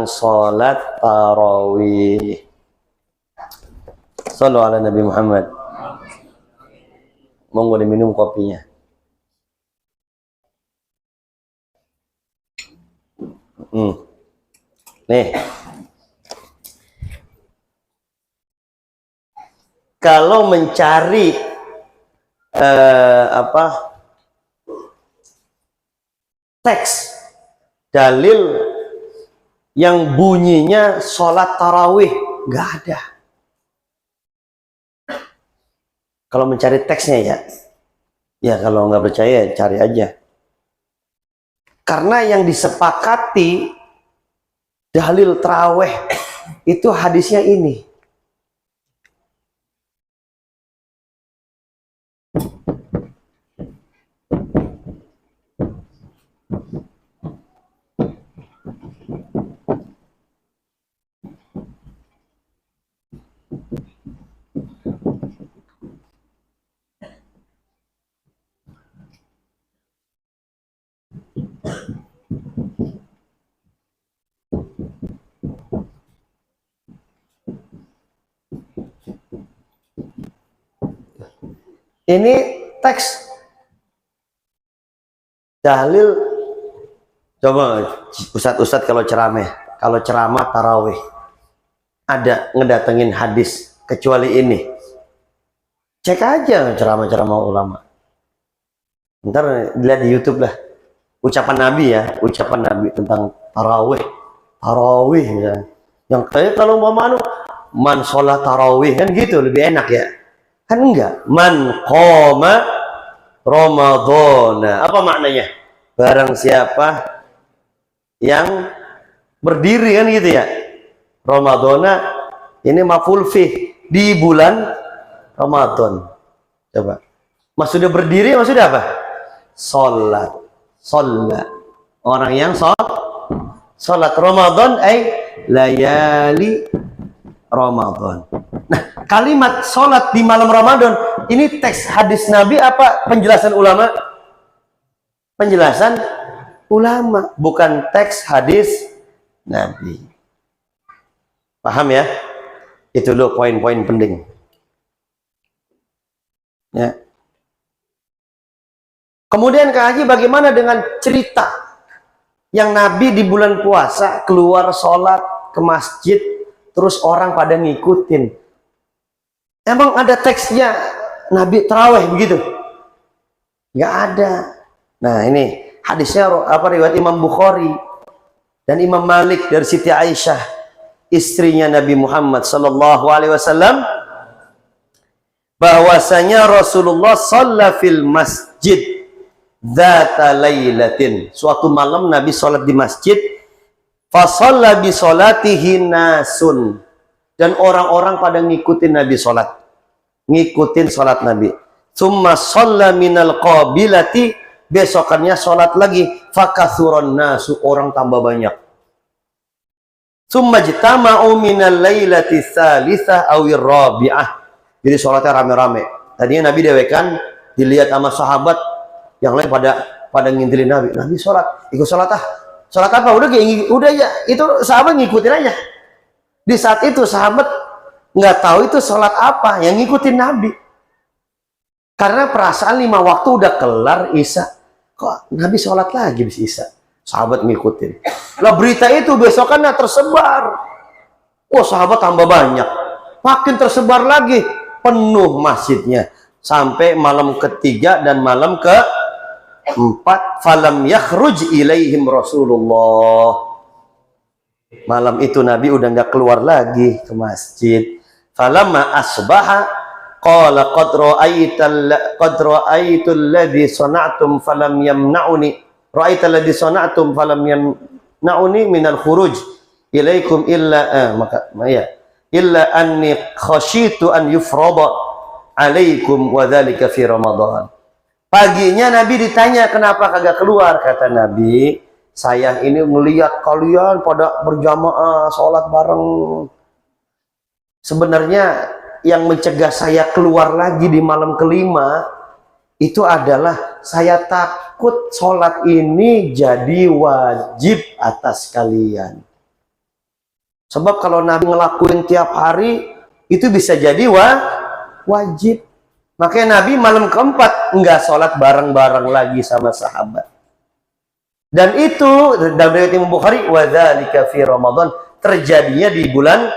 Sholat tarawih. Shallu ala Nabi Muhammad. Monggo diminum kopinya. Nih, kalau mencari teks dalil yang bunyinya sholat tarawih, nggak ada. Kalau mencari teksnya ya kalau nggak percaya cari aja. Karena yang disepakati dalil tarawih itu hadisnya ini. Ini teks dalil. Coba Ustadz kalau ceramah tarawih ada ngedatengin hadis kecuali ini. Cek aja ceramah-ceramah ulama. Ntar lihat di YouTube lah. Ucapan Nabi ucapan Nabi tentang tarawih misalnya. Yang kayak kalau mau man sholat tarawih kan gitu lebih enak ya. Kan enggak, man qoma Ramadhana. Apa maknanya? Barang siapa yang berdiri kan gitu ya. Ramadhana ini maf'ul fih, di bulan Ramadan. Coba. Maksudnya berdiri maksudnya apa? Sholat. Orang yang sholat Ramadan layali Ramadan. Nah, kalimat sholat di malam Ramadan ini teks hadis Nabi apa penjelasan ulama? Penjelasan ulama, bukan teks hadis Nabi. Paham ya? Itu loh poin-poin penting. Ya. Kemudian Kak Haji, bagaimana dengan cerita yang Nabi di bulan puasa keluar sholat ke masjid terus orang pada ngikutin? Emang ada teksnya Nabi tarawih begitu? Nggak ada. Nah ini hadisnya riwayat Imam Bukhari dan Imam Malik dari Siti Aisyah, istrinya Nabi Muhammad sallallahu alaihi wasallam, bahwasanya Rasulullah shalla fil masjid dzata lailatin. Suatu malam Nabi sholat di masjid, fa shalla bi sholatihi nasun, dan orang-orang pada ngikutin Nabi sholat, ngikutin sholat Nabi. Summa shalla minal qabilati, besokannya sholat lagi, fakathuran nasu, orang tambah banyak. Summa jtama'u minal lailati tsalitsah awir rabi'ah, jadi sholatnya rame-rame. Tadinya Nabi dewekan, dilihat sama sahabat, yang lain pada ngintilin Nabi. Nabi sholat, ikut sholat sholat apa? Udah ya, itu sahabat ngikutin aja. Di saat itu sahabat nggak tahu itu sholat apa, yang ngikutin Nabi. Karena perasaan 5 waktu udah kelar Isya, kok Nabi sholat lagi di Isya? Sahabat ngikutin. Lah berita itu besokannya tersebar. Oh sahabat tambah banyak, makin tersebar lagi, penuh masjidnya sampai malam ketiga dan malam keempat. Falam yakhruj ilaihim Rasulullah. Malam itu Nabi udah nggak keluar lagi ke masjid. Falamma asbaha qala qad ra'aitul ladzi sana'tum falam yamna'uni ra'aital ladzi sana'tum falam yamna'uni minal khuruj ilaikum illa illa anni khasyitu an yufrada alaikum wa dzalika fi Ramadan. Paginya Nabi ditanya kenapa kagak keluar, kata Nabi, saya ini melihat kalian pada berjamaah sholat bareng. Sebenarnya yang mencegah saya keluar lagi di malam kelima itu adalah saya takut sholat ini jadi wajib atas kalian. Sebab kalau Nabi ngelakuin tiap hari, itu bisa jadi wajib. Makanya Nabi malam keempat enggak sholat bareng-bareng lagi sama sahabat. Dan itu dalam riwayat Imam Bukhari, wadzalika fi Ramadan, terjadinya di bulan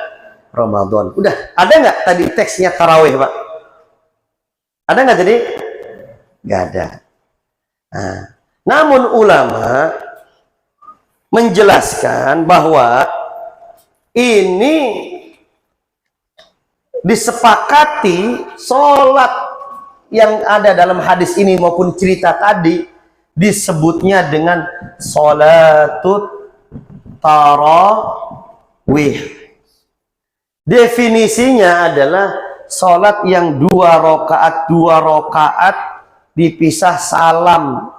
Ramadan. Udah, ada nggak tadi teksnya tarawih, Pak? Ada nggak tadi? Nggak ada. Nah, namun ulama menjelaskan bahwa ini disepakati sholat yang ada dalam hadis ini maupun cerita tadi disebutnya dengan sholatut tarawih. Definisinya adalah sholat yang dua rakaat dipisah salam.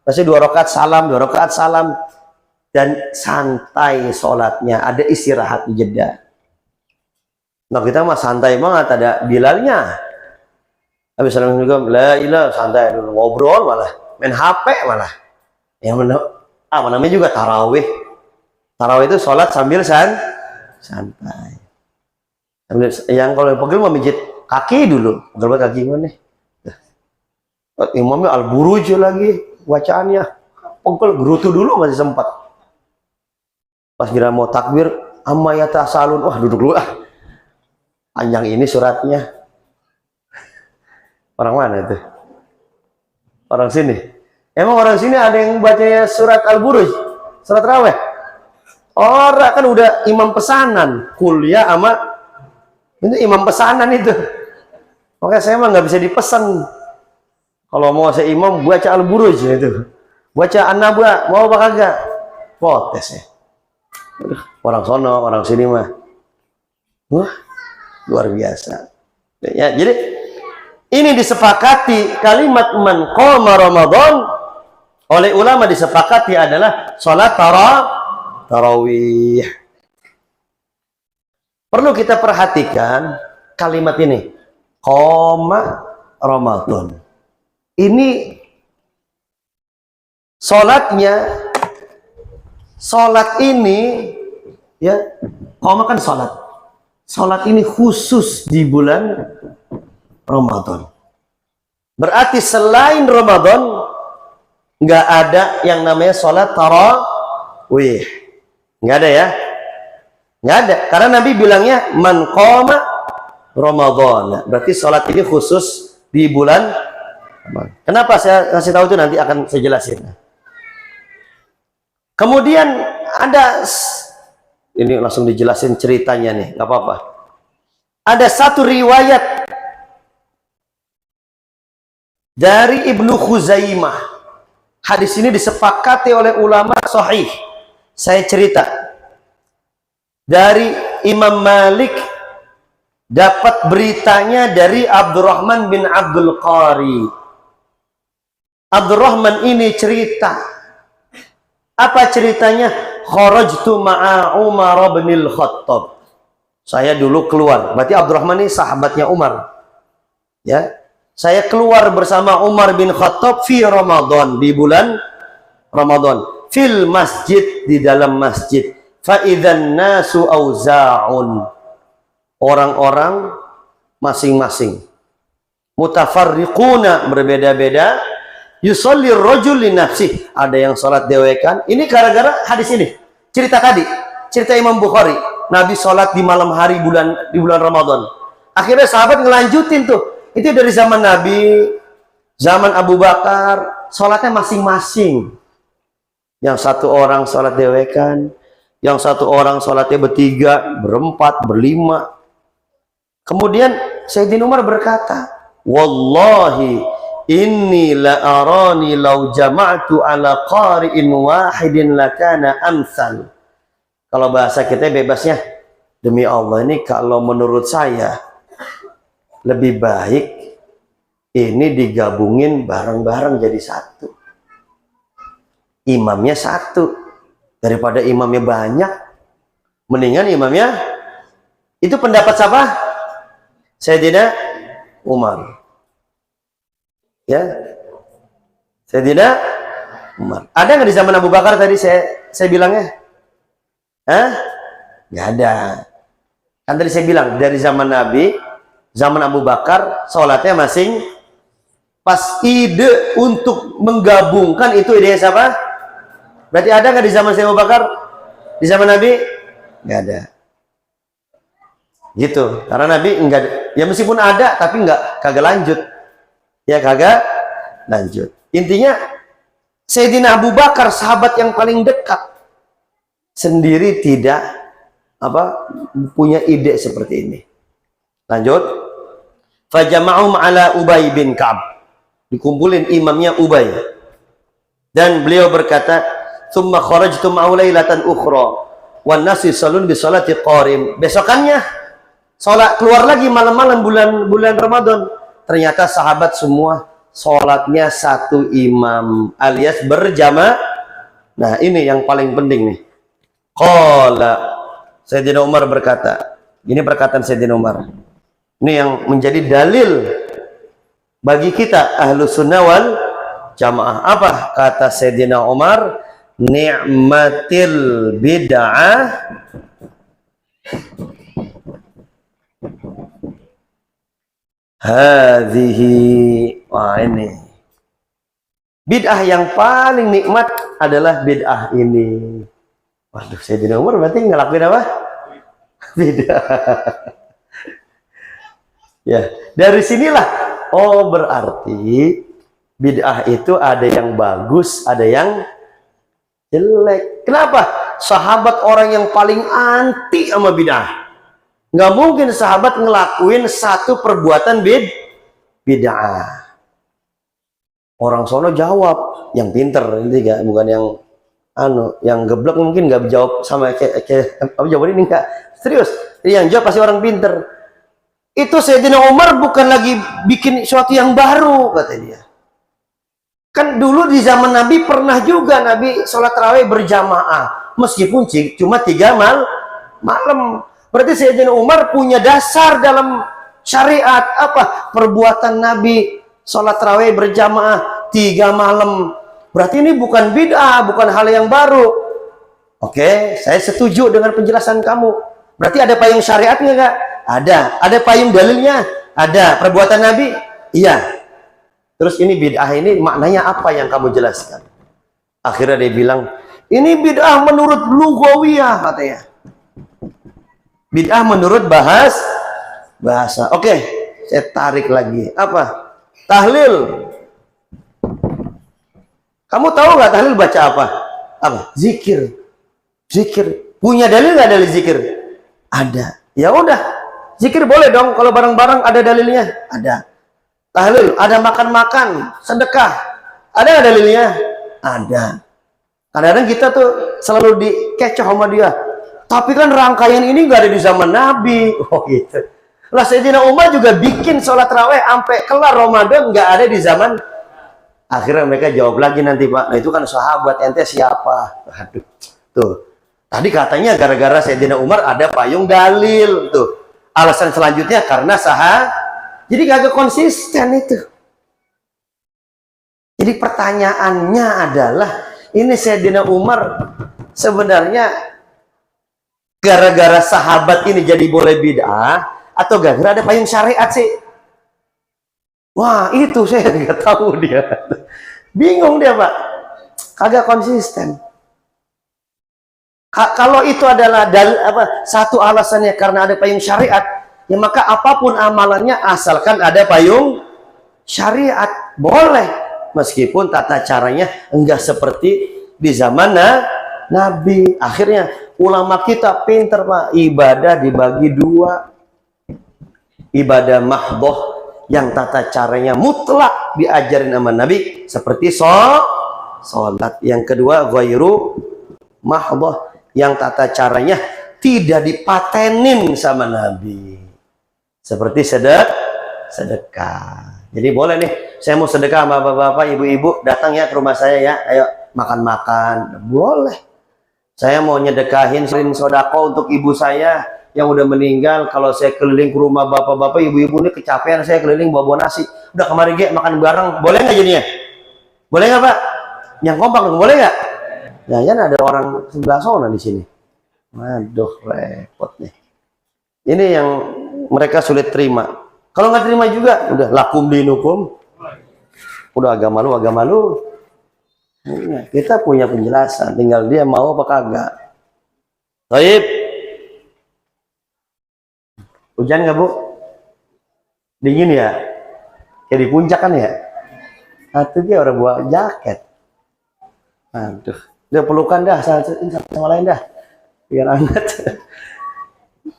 Maksudnya 2 rakaat salam, 2 rakaat salam, dan santai sholatnya, ada istirahat di jeda. Nah kita mah santai banget, ada bilalnya. Habis salam juga, la ilah, santai dulu, ngobrol malah, main HP malah. Yang namanya juga tarawih. Tarawih itu sholat sambil santai. Yang kalau pegel mau mijit kaki dulu, pegel kaki mana? Imamnya al-buruj lagi bacaannya, pegel gerutu dulu masih sempat. Pas kira mau takbir, amma yatasalun, wah duduk dulu ah. Panjang ini suratnya. Orang mana itu? Orang sini. Emang orang sini ada yang bacanya surat al-buruj, surat raweh? Orang kan udah imam pesanan, kuliah sama itu imam pesanan itu. Makanya saya mah nggak bisa dipesan. Kalau mau saya imam baca al-buruj itu, baca an-nabwa, mau apa kagak? Protes ya. Orang sono, orang sini mah, wah luar biasa. Ya, jadi ini disepakati kalimat man qama Ramadan oleh ulama disepakati adalah sholat tarawih. Perlu kita perhatikan kalimat ini, qama Ramadan. Ini sholat ini ya, qama kan sholat. Sholat ini khusus di bulan Ramadan. Berarti selain Ramadan nggak ada yang namanya sholat tarawih. Nggak ada ya? Nggak ada. Karena Nabi bilangnya man qama Ramadan. Berarti sholat ini khusus di bulan Ramadan. Kenapa saya kasih tahu itu nanti akan saya jelasin. Kemudian ada, ini langsung dijelasin ceritanya nih, nggak apa-apa. Ada satu riwayat dari Ibnu Khuzaimah. Hadis ini disepakati oleh ulama sahih. Saya cerita. Dari Imam Malik dapat beritanya dari Abdurrahman bin Abdul Qari. Abdurrahman ini cerita. Apa ceritanya? Kharajtu ma'a Umar bin al-Khattab. Saya dulu keluar. Berarti Abdurrahman ini sahabatnya Umar. Ya. Saya keluar bersama Umar bin Khattab fi Ramadan, di bulan Ramadan. Fil masjid, di dalam masjid. Fa idzan nasu auza'un. Orang-orang masing-masing. Mutafarriquna, berbeda-beda. Yusolli rajul li nafsih, ada yang sholat dewekan. Ini gara-gara hadis ini, cerita tadi, cerita Imam Bukhari. Nabi sholat di malam hari di bulan Ramadan. Akhirnya sahabat ngelanjutin tuh. Itu dari zaman Nabi, zaman Abu Bakar, sholatnya masing-masing. Yang satu orang sholat dewekan, yang satu orang sholatnya bertiga, berempat, berlima. Kemudian Sayyidina Umar berkata, wallahi inni la arani law jama'tu ala qari'in wahidin lakana amsal. Kalau bahasa kita bebasnya, demi Allah ini kalau menurut saya lebih baik ini digabungin bareng-bareng jadi satu. Imamnya satu daripada imamnya banyak. Mendingan imamnya, itu pendapat siapa? Sayyidina Umar. Ya, Sayyidina Umar. Ada nggak di zaman Abu Bakar tadi saya bilangnya? Hah? nggak ada. Kan tadi saya bilang dari zaman Nabi, zaman Abu Bakar, sholatnya masing. Pas ide untuk menggabungkan itu ide siapa? Berarti ada nggak di zaman saya Abu Bakar? Di zaman Nabi? Nggak ada. Gitu. Karena Nabi enggak, ya meskipun ada tapi kagak lanjut. Ya kagak lanjut. Intinya Sayyidina Abu Bakar, sahabat yang paling dekat, sendiri tidak punya ide seperti ini. Lanjut. Fajama'um ala Ubay bin Ka'ab. Dikumpulin imamnya Ubay. Dan beliau berkata, "Tsumma kharajtu ma'u lailatan ukhra wan nasu yusallun bi sholati qarim." Besokannya salat keluar lagi malam-malam bulan Ramadan. Ternyata sahabat semua salatnya satu imam alias berjamaah. Nah, ini yang paling penting nih. Qala Sayyidina Umar berkata, ini perkataan Sayyidina Umar. Ini yang menjadi dalil bagi kita ahlu sunnah wal jamaah. Apa kata Sayyidina Umar? Ni'matil bid'ah hadhihi. Wah, ini bid'ah yang paling nikmat adalah bid'ah ini. Waduh, Sayyidina Umar berarti ngelakuin apa? Bid'ah. Ya, dari sinilah berarti bid'ah itu ada yang bagus, ada yang jelek. Kenapa? Sahabat orang yang paling anti sama bid'ah. Nggak mungkin sahabat ngelakuin satu perbuatan bid'ah. Orang sono jawab, yang pinter, ini bukan yang geblek mungkin nggak jawab sama kayak jawaban ini enggak. Serius, yang jawab pasti orang pinter. Itu Sayyidina Umar bukan lagi bikin sesuatu yang baru, kata dia. Kan dulu di zaman Nabi pernah juga Nabi sholat tarawih berjamaah, meskipun cuma 3 malam. Berarti Sayyidina Umar punya dasar dalam syariat apa? Perbuatan Nabi sholat tarawih berjamaah 3 malam. Berarti ini bukan bid'ah, bukan hal yang baru. Oke, saya setuju dengan penjelasan kamu. Berarti ada payung syariatnya nggak? Ada. Ada payung dalilnya? Ada. Perbuatan Nabi? Iya. Terus ini bid'ah ini maknanya apa yang kamu jelaskan? Akhirnya dia bilang, ini bid'ah menurut lugawiyah, katanya. Bid'ah menurut bahasa. Oke, saya tarik lagi. Apa? Tahlil. Kamu tahu nggak tahlil baca apa? Apa? Zikir. Zikir. Punya dalil nggak dalil zikir? Ada. Ya udah. Zikir boleh dong kalau barang-barang ada dalilnya. Ada. Tahlil, ada makan-makan, sedekah. Ada nggak dalilnya? Ada. Kadang-kadang kita tuh selalu dikecoh sama dia. Tapi kan rangkaian ini nggak ada di zaman Nabi. Oh gitu. Lah Sayyidina Umar juga bikin sholat tarawih sampai kelar Ramadan nggak ada di zaman. Akhirnya mereka jawab lagi nanti, Pak. Nah itu kan sahabat, ente siapa? Aduh. Tuh. Tadi katanya gara-gara Sayyidina Umar ada payung dalil. Tuh. Alasan selanjutnya karena jadi kagak konsisten itu. Jadi pertanyaannya adalah, ini Sayyidina Umar sebenarnya gara-gara sahabat ini jadi boleh bid'ah atau gara-gara ada payung syariat sih? Wah, itu saya nggak tahu dia. Bingung dia, Pak. Kagak konsisten. Kalau itu adalah satu alasannya karena ada payung syariat, ya maka apapun amalannya asalkan ada payung syariat boleh, meskipun tata caranya enggak seperti di zaman Nabi. Akhirnya ulama kita pinter, Pak. Ibadah dibagi 2. Ibadah mahdhah yang tata caranya mutlak diajarin sama Nabi seperti sholat. Yang kedua ghairu mahdhah yang tata caranya tidak dipatenin sama Nabi seperti sedekah. Jadi boleh nih, saya mau sedekah sama bapak-bapak, ibu-ibu, datang ya ke rumah saya ya, ayo makan-makan. Boleh. Saya mau nyedekahin sodako untuk ibu saya yang udah meninggal. Kalau saya keliling ke rumah bapak-bapak, ibu-ibu ini kecapean, saya keliling bawa nasi. Udah kemarin makan bareng, boleh nggak jadinya? Boleh nggak, Pak? Yang kompak, boleh nggak? Jangan ada orang sebelah sana di sini. Aduh, repot nih. Ini yang mereka sulit terima. Kalau nggak terima juga, udah lakum dinukum. Udah agama lu, agama lu. Nah, kita punya penjelasan, tinggal dia mau apa kagak. Baik. Hujan nggak, Bu? Dingin ya? Kayak di puncak kan ya? Atau dia orang bawa jaket. Aduh, dia pelukan dah sama lain dah. Biar hangat.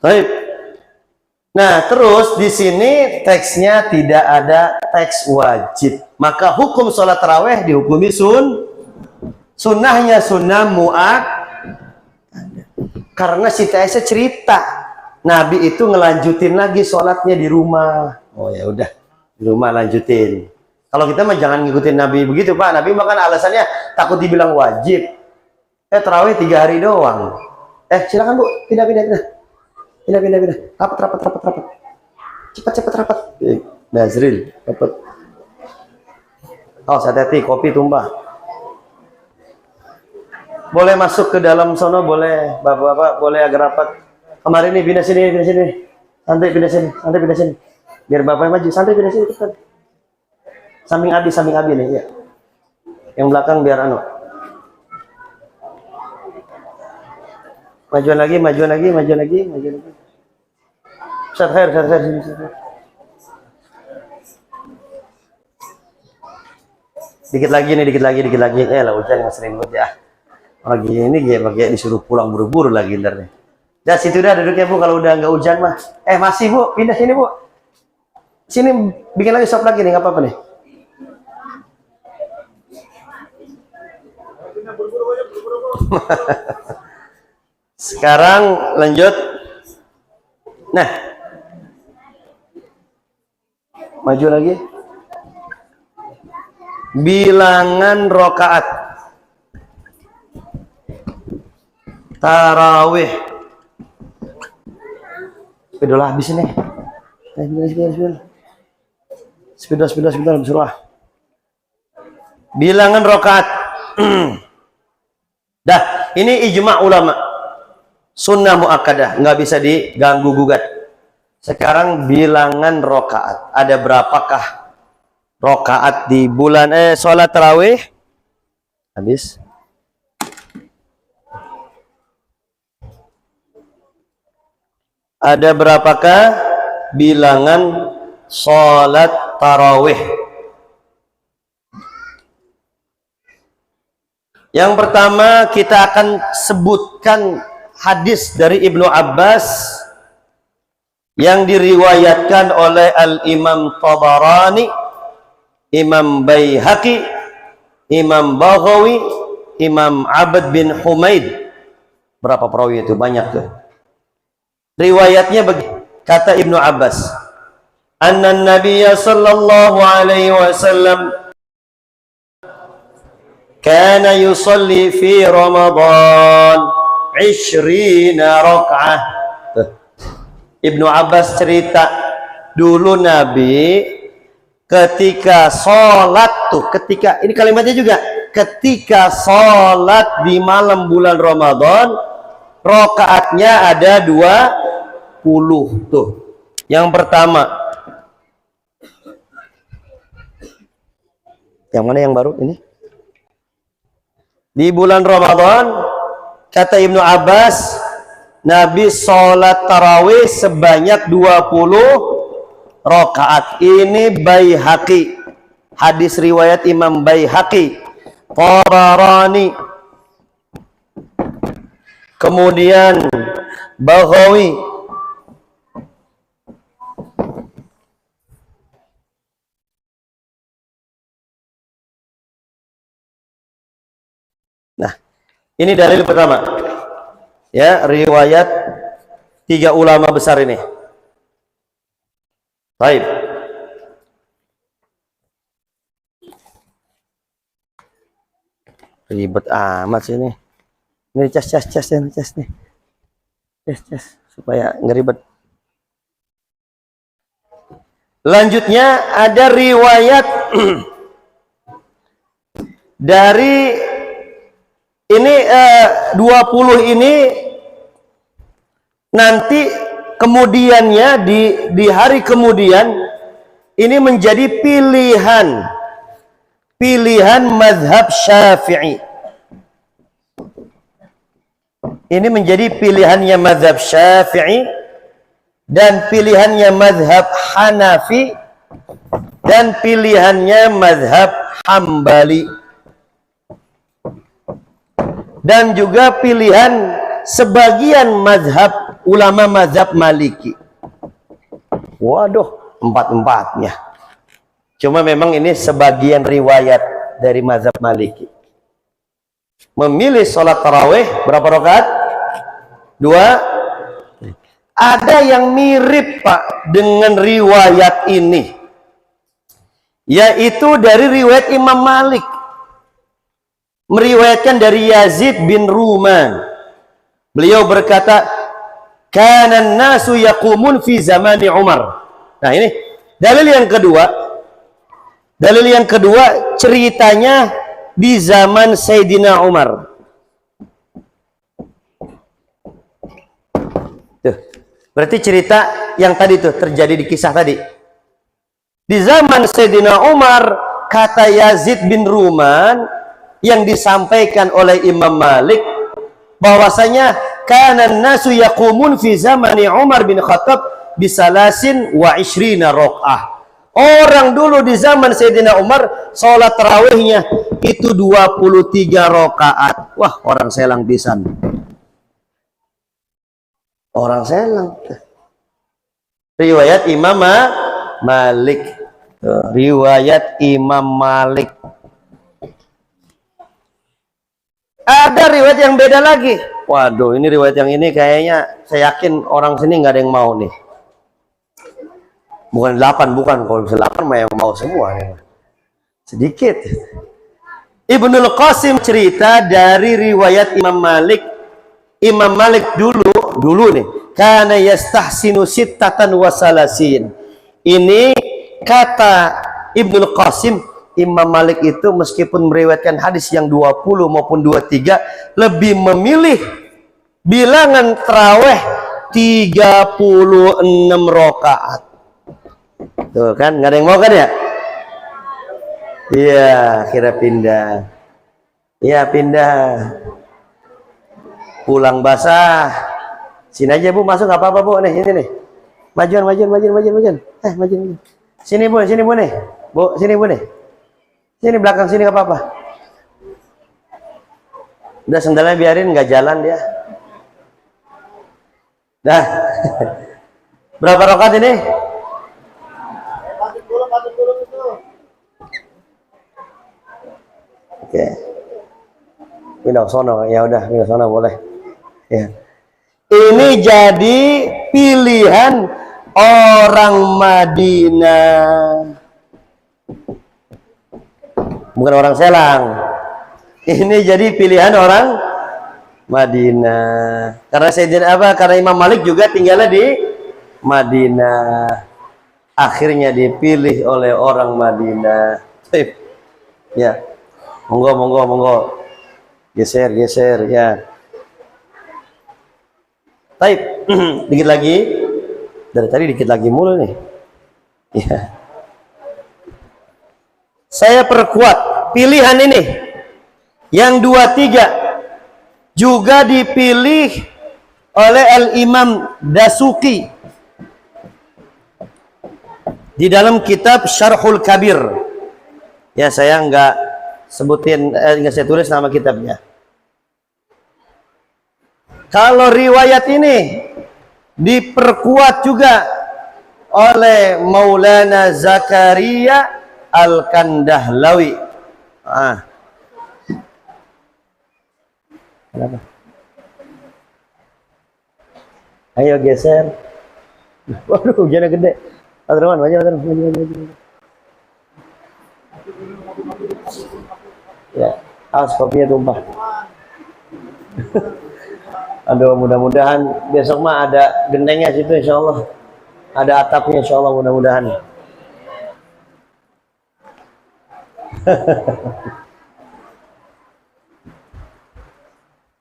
Baik. Nah, terus di sini teksnya tidak ada teks wajib. Maka hukum sholat taraweh dihukumi sunnahnya sunnah mu'ad. Karena si Aisyah cerita, Nabi itu ngelanjutin lagi sholatnya di rumah. Oh ya udah, di rumah lanjutin. Kalau kita mah jangan ngikutin Nabi begitu, Pak. Nabi makan alasannya takut dibilang wajib. Taraweh 3 hari doang. Silakan Bu, pindah. Rapat. Cepat rapat. Nazril, rapat. Oh, hati-hati, kopi tumbah. Boleh masuk ke dalam sono, boleh. Bapak-bapak, boleh agak rapat. Kemarin nih, pindah sini. Santai pindah sini. Biar Bapak maju, santai pindah sini, cepat. Samping abi nih, ya. Yang belakang biar anu. Majuan lagi. Ustaz, khair. Dikit lagi. Lah hujan nggak sering banget ya. Lagi ini kayak disuruh pulang buru-buru lagi ntar nih. Dah situ dah duduknya Bu, kalau udah nggak hujan mah. Masih Bu, pindah sini Bu. Sini bikin lagi sop lagi nih, nggak apa-apa nih. Sekarang lanjut. Nah, maju lagi. Bilangan rokaat tarawih. Udah habis ini. Sepeda surah. Bilangan rokaat. Dah, ini ijma' ulama. Sunnah muakkadah, nggak bisa diganggu gugat. Sekarang bilangan rokaat. Ada berapakah rokaat di bulan sholat tarawih? Habis. Ada berapakah bilangan sholat tarawih? Yang pertama kita akan sebutkan hadis dari Ibnu Abbas yang diriwayatkan oleh Al-Imam Tabarani, Imam Baihaqi, Imam Baghawi, Imam Abd bin Humaid. Berapa perawi itu? Banyak tuh. Riwayatnya kata Ibnu Abbas, anna Nabiyya sallallahu alaihi wasallam kana yusalli fi Ramadan 20 rakaah. Ibnu Abbas cerita, dulu Nabi ketika sholat tuh, ini kalimatnya juga, ketika sholat di malam bulan Ramadan, rakaatnya ada 20 tuh. Yang pertama, yang mana yang baru ini? Di bulan Ramadan, kata Ibnu Abbas, Nabi sholat tarawih sebanyak 20 rakaat. Ini Baihaqi, hadis riwayat Imam Baihaqi, Tabarani, kemudian Baghawi, nah ini dalil pertama ya, riwayat 3 ulama besar ini. Baik, ribet amat sih ini. Ini cas nih. Cas supaya nggak ribet. Lanjutnya ada riwayat dari ini 20 ini nanti kemudiannya di hari kemudian ini menjadi pilihan mazhab Syafi'i. Ini menjadi pilihannya mazhab Syafi'i dan pilihannya mazhab Hanafi dan pilihannya mazhab Hambali dan juga pilihan sebagian mazhab ulama mazhab Maliki. Waduh, empat-empatnya. Cuma memang ini sebagian riwayat dari mazhab Maliki. Memilih sholat tarawih berapa rakaat? 2. Ada yang mirip Pak dengan riwayat ini, yaitu dari riwayat Imam Malik, meriwayatkan dari Yazid bin Ruman. Beliau berkata, kana nasu yaqumun fi zamani Umar. Nah, ini dalil yang kedua. Dalil yang kedua ceritanya di zaman Sayyidina Umar. Tuh, berarti cerita yang tadi tuh terjadi di kisah tadi. Di zaman Sayyidina Umar, kata Yazid bin Ruman yang disampaikan oleh Imam Malik bahwasanya kana nasu yaqumun fi zamani Umar bin Khattab bisalasin wa ishrina rakaah. Orang dulu di zaman Sayyidina Umar sholat tarawihnya itu 23 rakaat. Wah, orang selang pisan. Orang selang. Riwayat Imam Malik. Riwayat Imam Malik. Ada riwayat yang beda lagi. Waduh, ini riwayat yang ini kayaknya saya yakin orang sini nggak ada yang mau nih. Bukan 8, bukan. Kalau bisa 8 mah yang mau semua. Sedikit. Ibnul Qasim cerita dari riwayat Imam Malik. Imam Malik dulu nih. Kana yastahsinu sittatan wa salasin. Ini kata Ibnul Qasim, Imam Malik itu meskipun meriwayatkan hadis yang 20 maupun 23 lebih memilih bilangan tarawih 36 rakaat. Tuh kan, nggak ada yang mau kan ya? Iya, kira pindah. Iya, pindah. Pulang basah. Sini aja Bu, masuk nggak apa-apa Bu, nih, ini nih. Majuan. Majuan. Sini Bu nih. Bu, sini Bu nih. Sini belakang sini nggak apa-apa. Udah sendalnya biarin, nggak jalan dia. Dah. Berapa rakaat ini? Oke. Pindah sono, ya udah, pindah sono boleh. Ya. Ini jadi pilihan orang Madinah. Bukan orang Selang. Ini jadi pilihan orang Madinah. Karena Sayyidina karena Imam Malik juga tinggalnya di Madinah. Akhirnya dipilih oleh orang Madinah. Ya. Monggo. Geser ya. Baik. Dikit lagi. Dari tadi dikit lagi mulu nih. Ya. Saya perkuat pilihan ini. Yang 23 juga dipilih oleh Al-Imam Dasuki di dalam kitab Syarhul Kabir. Ya, saya nggak sebutin, nggak saya tulis nama kitabnya. Kalau riwayat ini diperkuat juga oleh Maulana Zakaria Al-Kandahlawi. Kenapa? Ayo geser. Waduh, hujannya gede. Adraman, maju. Ya, awas kopinya tumpah. Aduh, mudah-mudahan besok mah ada gentengnya situ, insya Allah. Ada atapnya, insya Allah, mudah-mudahan.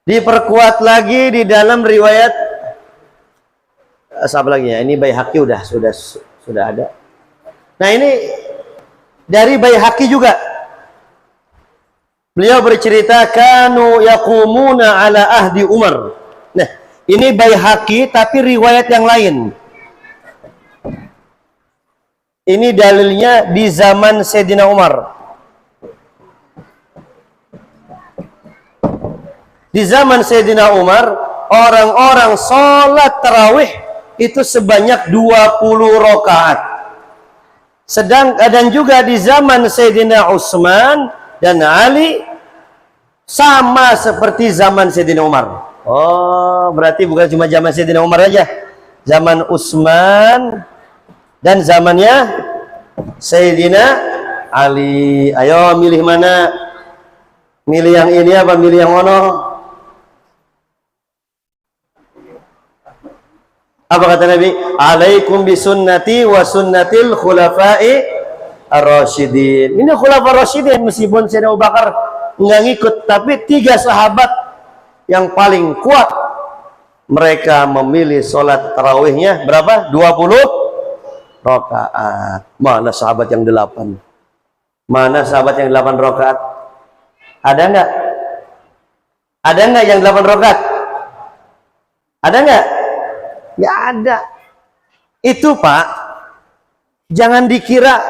Diperkuat lagi di dalam riwayat siapa lagi ya? Ini Baihaqi sudah ada. Nah, ini dari Baihaqi juga. Beliau bercerita kanu yaqumuna ala ahdi Umar. Nah, ini Baihaqi tapi riwayat yang lain. Ini dalilnya di zaman Sayyidina Umar. Di zaman Sayyidina Umar, orang-orang sholat tarawih itu sebanyak 20 rakaat. Dan juga di zaman Sayyidina Utsman dan Ali sama seperti zaman Sayyidina Umar. Oh, berarti bukan cuma zaman Sayyidina Umar aja. Zaman Utsman dan zamannya Sayyidina Ali. Ayo milih mana? Milih yang ini apa milih yang mana? Apa kata Nabi? Alaikum bisunnati wa sunnatil khulafai ar-rasyidin. Ini khulafai ar-rasyidin, meskipun Sayyidina Abu Bakar nggak ngikut, tapi 3 sahabat yang paling kuat, mereka memilih sholat tarawihnya berapa? 20 rakaat. Mana sahabat yang 8? Mana sahabat yang 8 rakaat? Ada nggak? Ada nggak yang 8 rakaat? Ada nggak? Nggak ada. Itu Pak, jangan dikira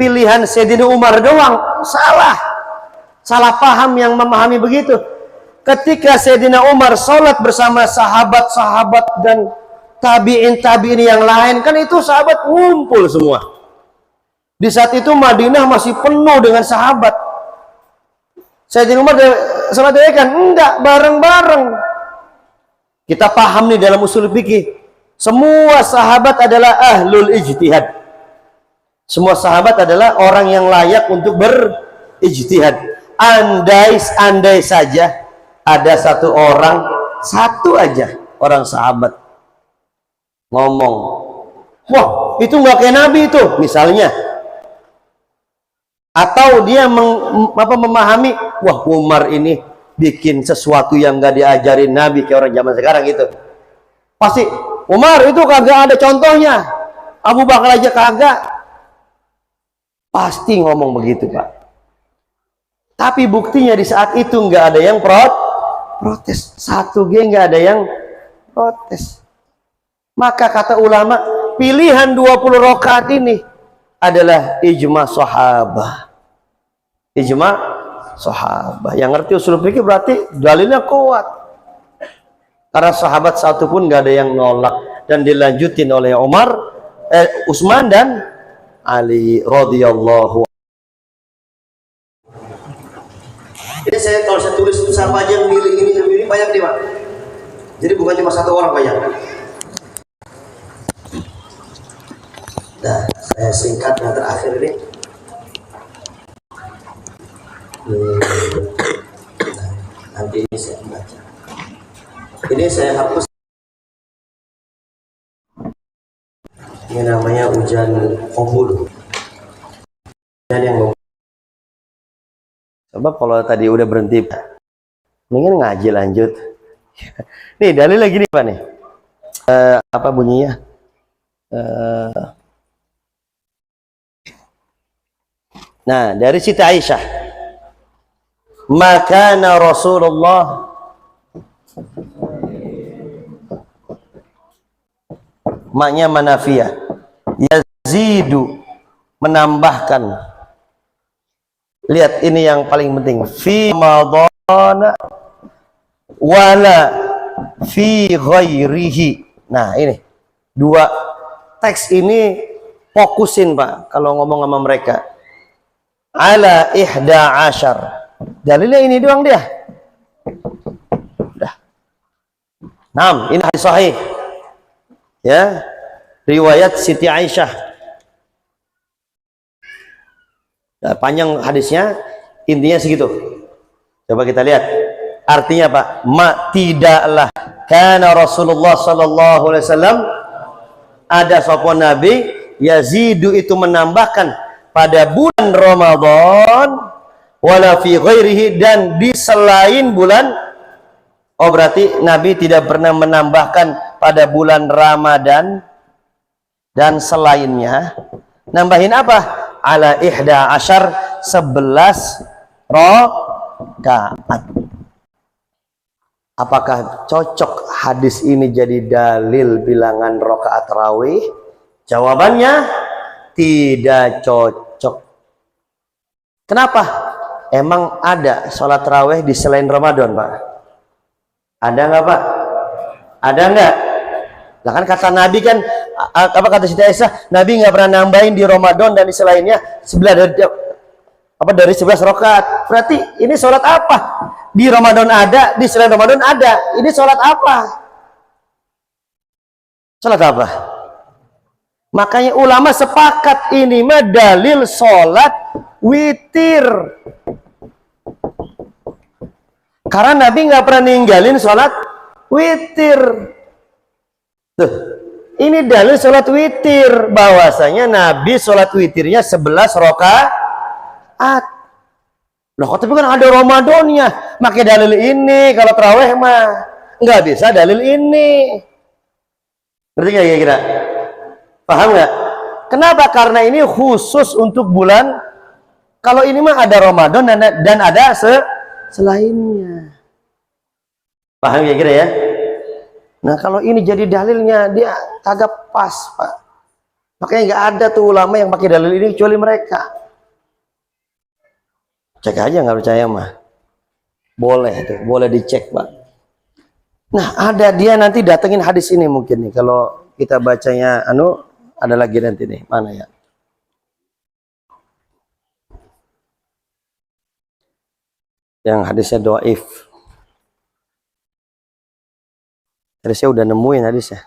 pilihan Sayyidina Umar doang. Salah paham yang memahami begitu. Ketika Sayyidina Umar sholat bersama sahabat-sahabat dan tabi'in yang lain, kan itu sahabat ngumpul semua. Di saat itu Madinah masih penuh dengan sahabat. Sayyidina Umar sholat kan? Enggak, bareng-bareng. Kita paham nih dalam usul fikih. Semua sahabat adalah ahlul ijtihad. Semua sahabat adalah orang yang layak untuk berijtihad. Andai saja ada satu aja orang sahabat ngomong, wah itu nggak kayak Nabi itu misalnya, atau dia memahami, wah Umar ini bikin sesuatu yang nggak diajarin Nabi kayak orang zaman sekarang gitu, pasti Umar itu kagak ada contohnya, Abu Bakar aja kagak, pasti ngomong begitu Pak. Tapi buktinya di saat itu nggak ada yang protes, nggak ada yang protes. Maka kata ulama, pilihan 20 rakaat ini adalah ijma sahabah. Ijma sahabah. Yang ngerti usul fikih berarti dalilnya kuat. Karena sahabat satu pun nggak ada yang nolak, dan dilanjutin oleh Utsman dan Ali radhiyallahu. Ini kalau saya tulis siapa aja yang milih ini banyak nih Pak. Jadi bukan cuma satu orang, banyak. Nah, saya singkat yang terakhir ini. Nanti ini saya baca. Ini saya hapus. Ini namanya ujian qabul. Ujian yang sebab kalau tadi udah berhenti, mendingan ngaji lanjut. Nih dalil lagi nih Pak nih. Apa bunyinya? Nah, dari Siti Aisyah, maka Rasulullah maknya manafiyah, yazidu menambahkan. Lihat ini yang paling penting, fi Ramadan wala fi ghairihi. Nah, ini dua teks ini fokusin Pak kalau ngomong sama mereka. Ala 11. Dalilnya ini doang dia. Udah. 6, ini hadis sahih. Ya, riwayat Siti Aisyah. Nah, panjang hadisnya, intinya segitu. Coba kita lihat. Artinya Pak, tidaklah karena Rasulullah sallallahu alaihi wasallam ada sopon Nabi yazidu itu menambahkan pada bulan Ramadan wala fi ghairihi, dan di selain bulan. Oh berarti Nabi tidak pernah menambahkan pada bulan Ramadan dan selainnya. Nambahin apa? Ala ihda asyar, 11 rakaat. Apakah cocok hadis ini jadi dalil bilangan rakaat tarawih? Jawabannya tidak cocok. Kenapa? Emang ada sholat tarawih di selain Ramadan, Pak? Ada nggak, Pak? Ada nggak? Nah kan kata Nabi kan, apa kata Siti Aisyah, Nabi nggak pernah nambahin di Ramadan dan di selainnya dari 11 rakaat. Berarti ini sholat apa? Di Ramadan ada, di selain Ramadan ada. Ini sholat apa? Sholat apa? Makanya ulama sepakat ini mah dalil sholat witir. Karena Nabi nggak pernah ninggalin sholat witir. Tuh, ini dalil sholat witir. Bahwasanya Nabi sholat witirnya 11 rakaat. Loh, tapi kan ada Ramadannya. Pakai dalil ini. Kalau tarawih mah nggak bisa dalil ini. Ngerti nggak kira-kira? Paham nggak? Kenapa? Karena ini khusus untuk bulan. Kalau ini mah ada Ramadan dan ada selainnya. Paham kira-kira ya? Nah, kalau ini jadi dalilnya, dia kagak pas, Pak. Makanya nggak ada tuh ulama yang pakai dalil ini kecuali mereka. Cek aja, nggak percaya mah. Boleh tuh, boleh dicek, Pak. Nah, ada dia nanti datengin hadis ini mungkin nih. Kalau kita bacanya, ada lagi nanti nih. Mana ya? Yang hadisnya dhaif. Hadisnya udah nemuin hadisnya.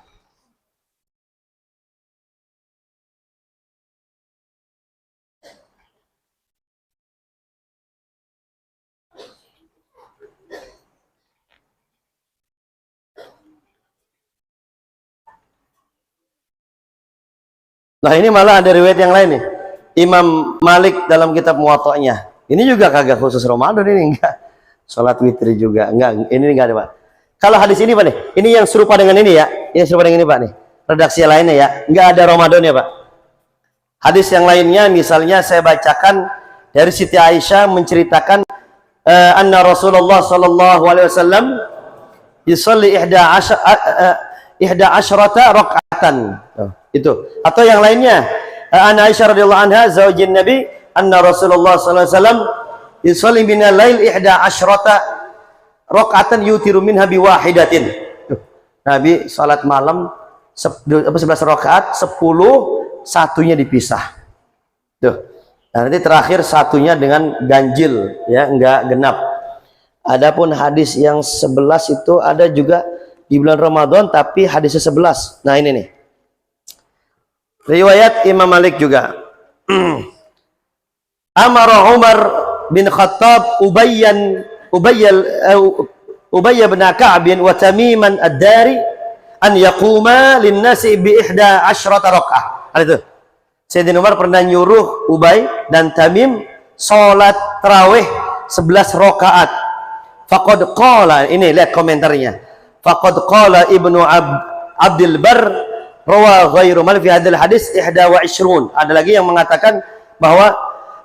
Nah ini malah ada riwayat yang lain nih. Imam Malik dalam kitab Muwatta'nya. Ini juga kagak khusus Ramadan ini, enggak. Sholat witir juga enggak. Ini enggak ada, Pak. Kalau hadis ini, Pak nih. Ini yang serupa dengan ini ya. Ini serupa dengan ini, Pak nih. Redaksi lainnya ya. Enggak ada Ramadan ya, Pak. Hadis yang lainnya misalnya saya bacakan dari Siti Aisyah menceritakan anna Rasulullah sallallahu alaihi wasallam yusalli 11 rakaatan. Itu atau yang lainnya Ana Aisyah radhiyallahu anha zaujin Nabi anna Rasulullah sallallahu alaihi wasallam yusalli min al-lail 11 rakaatan yutiru minha bi wahidatin. Nabi salat malam 11 rakaat, 10 satunya dipisah. Tuh. Nah, nanti terakhir satunya dengan ganjil ya, enggak genap. Adapun hadis yang 11 itu ada juga di bulan Ramadan tapi hadisnya 11. Nah, ini nih. Riwayat Imam Malik juga. Amara Umar bin Khattab Ubay bin Ka'b wa Tamiman ad-Dari an yaquma lin-nasi bi 11 rakaah. Itu. Sayyidina Umar pernah nyuruh Ubay dan Tamim salat tarawih 11 rakaat. Faqad qala, ini lihat komentarnya. Faqad qala Ibnu Abdul Barr rawa ghairu mal fi hadzal hadis 21. Ada lagi yang mengatakan bahwa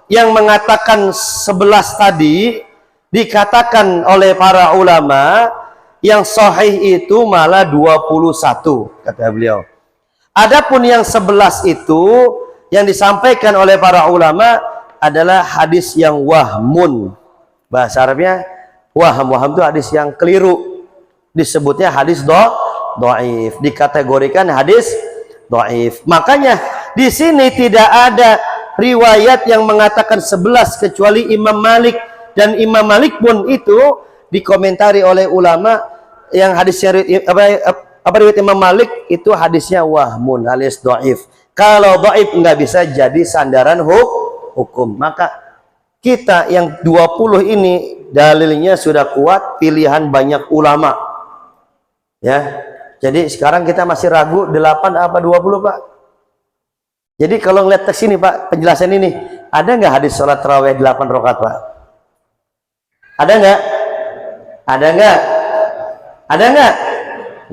yang mengatakan 11 tadi dikatakan oleh para ulama yang sahih itu malah 21 kata beliau. Adapun yang 11 itu yang disampaikan oleh para ulama adalah hadis yang wahmun. Bahasa Arabnya waham itu hadis yang keliru. Disebutnya hadis dhaif, dikategorikan hadis dhaif. Makanya di sini tidak ada riwayat yang mengatakan 11 kecuali Imam Malik, dan Imam Malik pun itu dikomentari oleh ulama yang hadisnya apa riwayat Imam Malik itu hadisnya wahmun alias dhaif. Kalau dhaif nggak bisa jadi sandaran hukum. Maka kita yang 20 ini dalilnya sudah kuat, pilihan banyak ulama. Ya. Jadi sekarang kita masih ragu 8 apa 20, Pak? Jadi kalau ngeliat teks ini, Pak, penjelasan ini, ada nggak hadis sholat tarawih 8 rakaat, Pak? Ada nggak? Ada nggak? Ada nggak?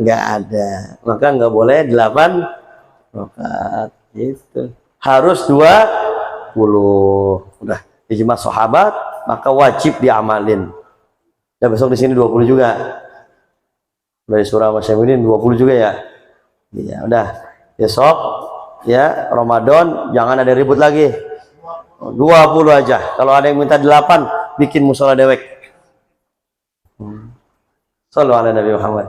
nggak ada. Maka nggak boleh 8 rakaat. Gitu. Harus 20. Udah ijma sahabat, maka wajib diamalin. Ya besok di sini 20 juga. Dari surah Masyamudin 20 juga ya. Iya, udah. Besok ya Ramadan jangan ada ribut lagi. 20 aja. Kalau ada yang minta 8, bikin musola dewek. Sallu ala Nabi Muhammad.